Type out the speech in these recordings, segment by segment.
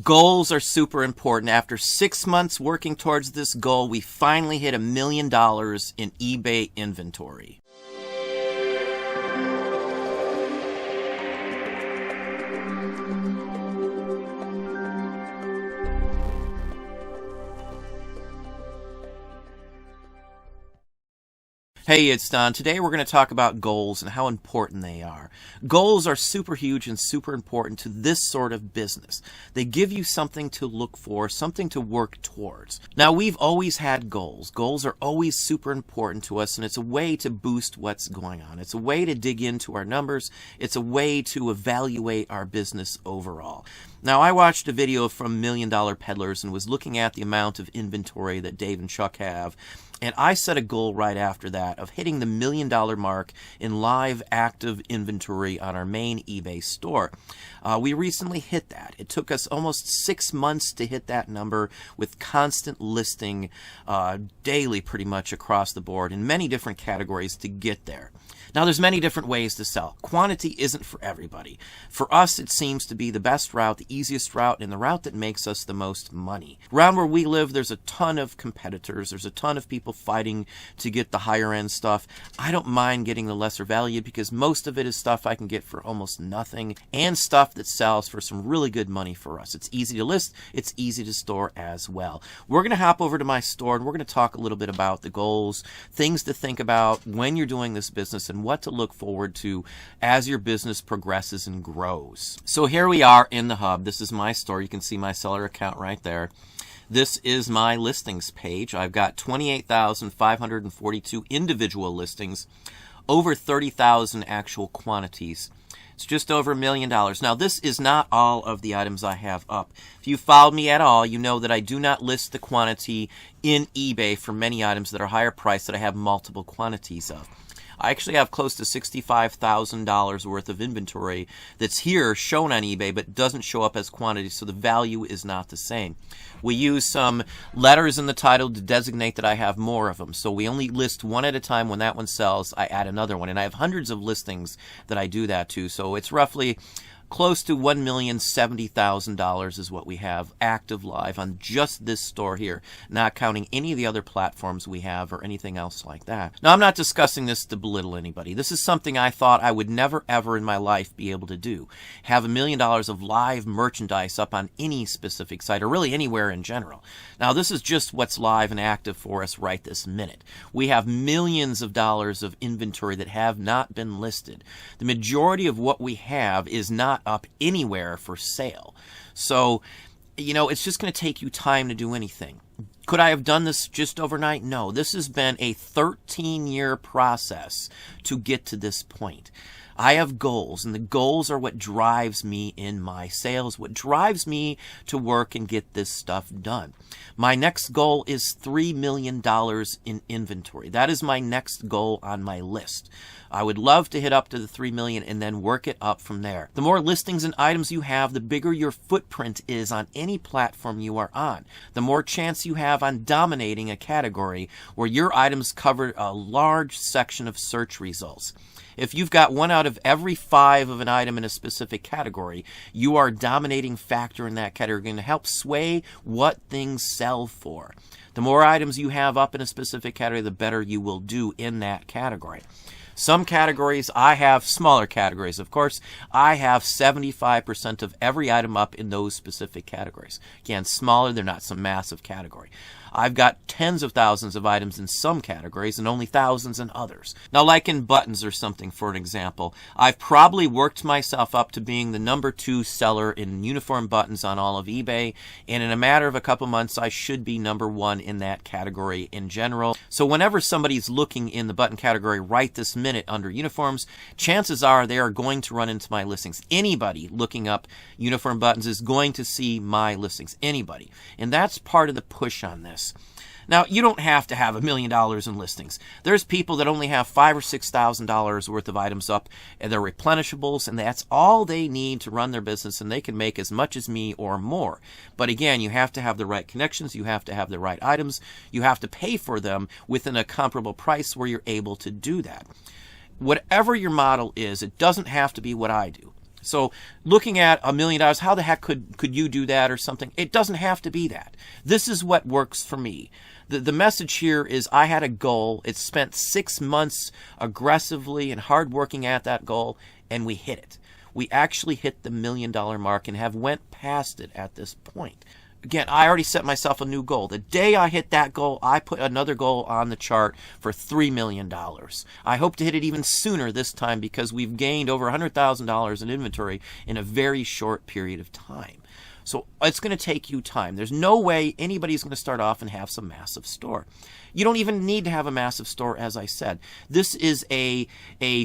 Goals are super important. After 6 months working towards this goal, we finally hit $1 million in eBay inventory. Hey, it's Don. Today we're going to talk about goals and how important they are. Goals are super huge and super important to this sort of business. They give you something to look for, something to work towards. Now, we've always had goals. Goals are always super important to us, and it's a way to boost what's going on. It's a way to dig into our numbers. It's a way to evaluate our business overall. Now, I watched a video from $1 Million Peddlers and was looking at the amount of inventory that Dave and Chuck have. And I set a goal right after that of hitting the $1 million mark in live active inventory on our main eBay store. We recently hit that. It took us almost 6 months to hit that number with constant listing daily pretty much across the board in many different categories to get there. Now, there's many different ways to sell. Quantity isn't for everybody. For us, it seems to be the best route, the easiest route, and the route that makes us the most money. Around where we live, there's a ton of competitors. There's a ton of people fighting to get the higher end stuff. I don't mind getting the lesser value because most of it is stuff I can get for almost nothing and stuff that sells for some really good money for us. It's easy to list. It's easy to store as well. We're going to hop over to my store and we're going to talk a little bit about the goals, things to think about when you're doing this business, and what to look forward to as your business progresses and grows. So here we are in the hub. This is my store. You can see my seller account right there. This is my listings page. I've got 28,542 individual listings, over 30,000 actual quantities. It's just over $1 million. Now, this is not all of the items I have up. If you followed me at all, you know that I do not list the quantity in eBay for many items that are higher priced that I have multiple quantities of. I actually have close to $65,000 worth of inventory that's here shown on eBay but doesn't show up as quantity, so the value is not the same. We use some letters in the title to designate that I have more of them, so we only list one at a time. When that one sells, I add another one, and I have hundreds of listings that I do that to, so it's roughly close to $1,070,000 is what we have active live on just this store here, not counting any of the other platforms we have or anything else like that. Now, I'm not discussing this to belittle anybody. This is something I thought I would never, ever in my life be able to do. Have $1 million of live merchandise up on any specific site, or really anywhere in general. Now, this is just what's live and active for us right this minute. We have millions of dollars of inventory that have not been listed. The majority of what we have is not up anywhere for sale. So, you know, it's just going to take you time to do anything. Could I have done this just overnight? No. This has been a 13-year process to get to this point. I have goals, and the goals are what drives me in my sales, what drives me to work and get this stuff done. My next goal is $3 million in inventory. That is my next goal on my list. I would love to hit up to the $3 million and then work it up from there. The more listings and items you have, the bigger your footprint is on any platform you are on. The more chance you have on dominating a category where your items cover a large section of search results. If you've got 1 out of every 5 of an item in a specific category, you are a dominating factor in that category, going to help sway what things sell for. The more items you have up in a specific category, the better you will do in that category. Some categories, I have smaller categories, of course. I have 75% of every item up in those specific categories. Again, smaller, they're not some massive category. I've got tens of thousands of items in some categories and only thousands in others. Now, like in buttons or something, for an example, I've probably worked myself up to being the number 2 seller in uniform buttons on all of eBay, and in a matter of a couple months, I should be number 1 in that category in general. So whenever somebody's looking in the button category right this minute under uniforms, chances are they are going to run into my listings. Anybody looking up uniform buttons is going to see my listings. Anybody. And that's part of the push on this. Now, you don't have to have $1 million in listings. There's people that only have $5,000 or $6,000 worth of items up, and they're replenishables, and that's all they need to run their business, and they can make as much as me or more. But again, you have to have the right connections, you have to have the right items, you have to pay for them within a comparable price where you're able to do that. Whatever your model is, it doesn't have to be what I do. So looking at $1 million, how the heck could you do that or something? It doesn't have to be that. This is what works for me. The message here is I had a goal. It spent 6 months aggressively and hard working at that goal, and we hit it. We actually hit the $1 million mark and have went past it at this point. Again, I already set myself a new goal. The day I hit that goal, I put another goal on the chart for $3 million. I hope to hit it even sooner this time because we've gained over $100,000 in inventory in a very short period of time. So it's going to take you time. There's no way anybody's going to start off and have some massive store. You don't even need to have a massive store, as I said. This is a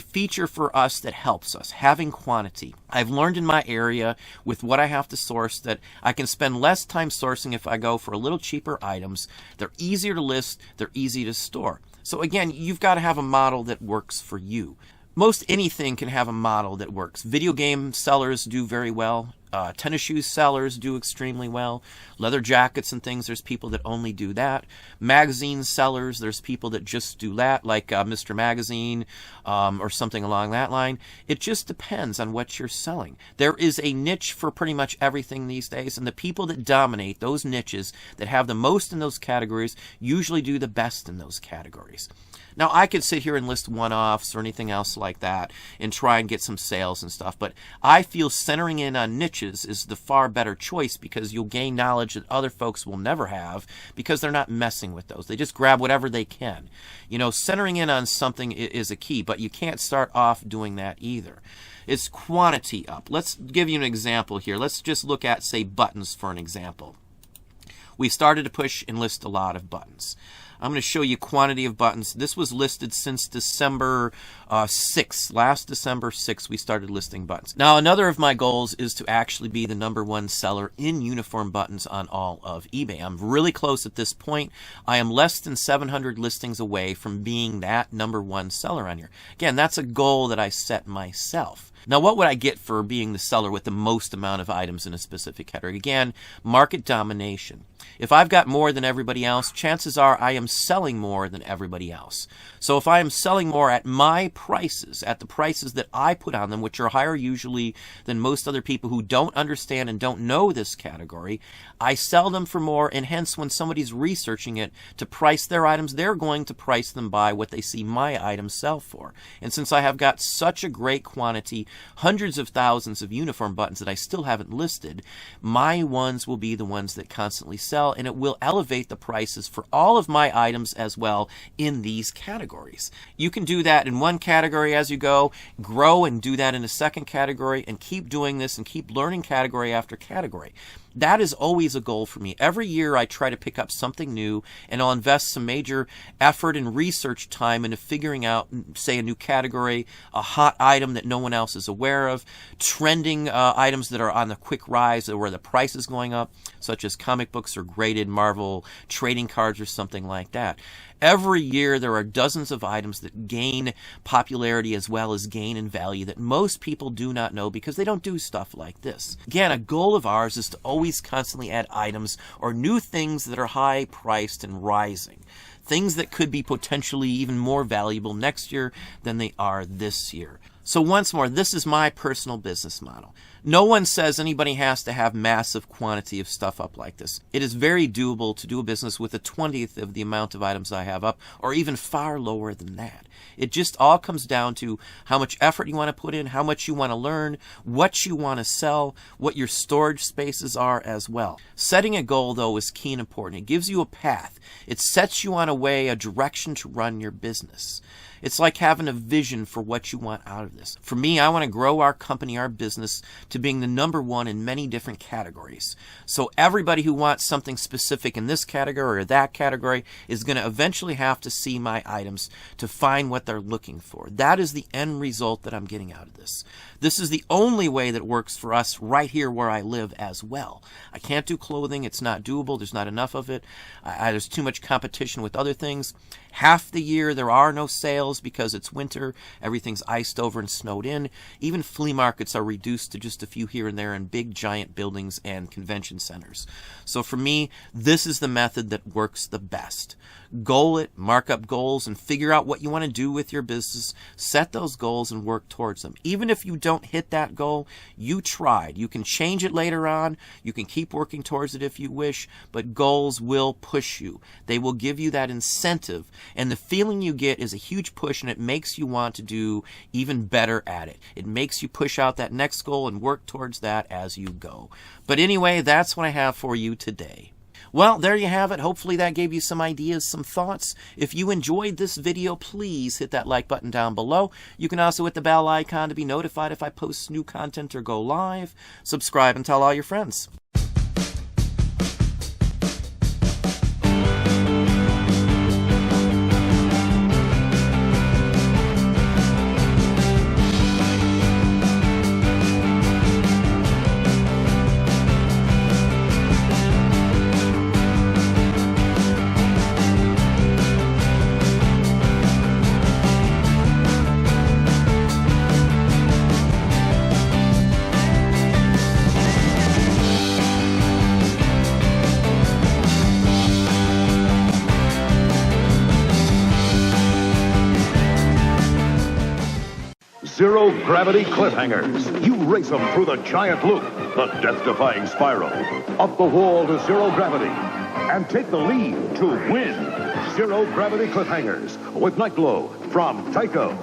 feature for us that helps us, having quantity. I've learned in my area with what I have to source that I can spend less time sourcing if I go for a little cheaper items. They're easier to list. They're easy to store. So again, you've got to have a model that works for you. Most anything can have a model that works. Video game sellers do very well. Tennis shoes sellers do extremely well. Leather jackets and things, there's people that only do that. Magazine sellers, there's people that just do that, like Mr. Magazine or something along that line. It just depends on what you're selling. There is a niche for pretty much everything these days, and the people that dominate those niches, that have the most in those categories, usually do the best in those categories. Now, I could sit here and list one-offs or anything else like that and try and get some sales and stuff, but I feel centering in on niches is the far better choice because you'll gain knowledge that other folks will never have because they're not messing with those. They just grab whatever they can. You know, centering in on something is a key, but you can't start off doing that either. It's quantity up. Let's give you an example here. Let's just look at, say, buttons for an example. We started to push and list a lot of buttons. I'm going to show you quantity of buttons. This was listed since December 6th. Last December 6th, we started listing buttons. Now, another of my goals is to actually be the #1 seller in uniform buttons on all of eBay. I'm really close at this point. I am less than 700 listings away from being that #1 seller on here. Again, that's a goal that I set myself. Now, what would I get for being the seller with the most amount of items in a specific category? Again, market domination. If I've got more than everybody else, chances are I am selling more than everybody else. So if I am selling more at my prices, at the prices that I put on them, which are higher usually than most other people who don't understand and don't know this category, I sell them for more, and hence when somebody's researching it to price their items, they're going to price them by what they see my items sell for. And since I have got such a great quantity, hundreds of thousands of uniform buttons that I still haven't listed, my ones will be the ones that constantly sell, and it will elevate the prices for all of my items as well in these categories. You can do that in one category as you go, grow and do that in a second category, and keep doing this and keep learning category after category. That is always a goal for me. Every year I try to pick up something new, and I'll invest some major effort and research time into figuring out, say, a new category, a hot item that no one else is aware of, trending items that are on the quick rise or where the price is going up, such as comic books or graded Marvel trading cards or something like that. Every year there are dozens of items that gain popularity as well as gain in value that most people do not know because they don't do stuff like this. Again, a goal of ours is to always constantly add items or new things that are high priced and rising. Things that could be potentially even more valuable next year than they are this year. So once more, this is my personal business model. No one says anybody has to have massive quantity of stuff up like this. It is very doable to do a business with a 20th of the amount of items I have up, or even far lower than that. It just all comes down to how much effort you want to put in, how much you want to learn, what you want to sell, what your storage spaces are as well. Setting a goal, though, is key and important. It gives you a path. It sets you on a way, a direction to run your business. It's like having a vision for what you want out of this. For me, I want to grow our company, our business, to being the #1 in many different categories. So everybody who wants something specific in this category or that category is going to eventually have to see my items to find what they're looking for. That is the end result that I'm getting out of this. This is the only way that works for us right here where I live as well. I can't do clothing. It's not doable. There's not enough of it. There's too much competition with other things. Half the year there are no sales because it's winter. Everything's iced over and snowed in. Even flea markets are reduced to just just a few here and there in big giant buildings and convention centers. So for me, this is the method that works the best. Goal it, mark up goals, and figure out what you want to do with your business. Set those goals and work towards them. Even if you don't hit that goal, you tried. You can change it later on. You can keep working towards it if you wish, but goals will push you. They will give you that incentive, and the feeling you get is a huge push, and it makes you want to do even better at it. It makes you push out that next goal and work towards that as you go. But anyway, that's what I have for you today. Well, there you have it. Hopefully that gave you some ideas, some thoughts. If you enjoyed this video, please hit that like button down below. You can also hit the bell icon to be notified if I post new content or go live. Subscribe and tell all your friends. Zero-gravity cliffhangers. You race them through the giant loop, the death-defying spiral, up the wall to zero gravity, and take the lead to win. Zero-gravity cliffhangers with Night Glow from Tyco.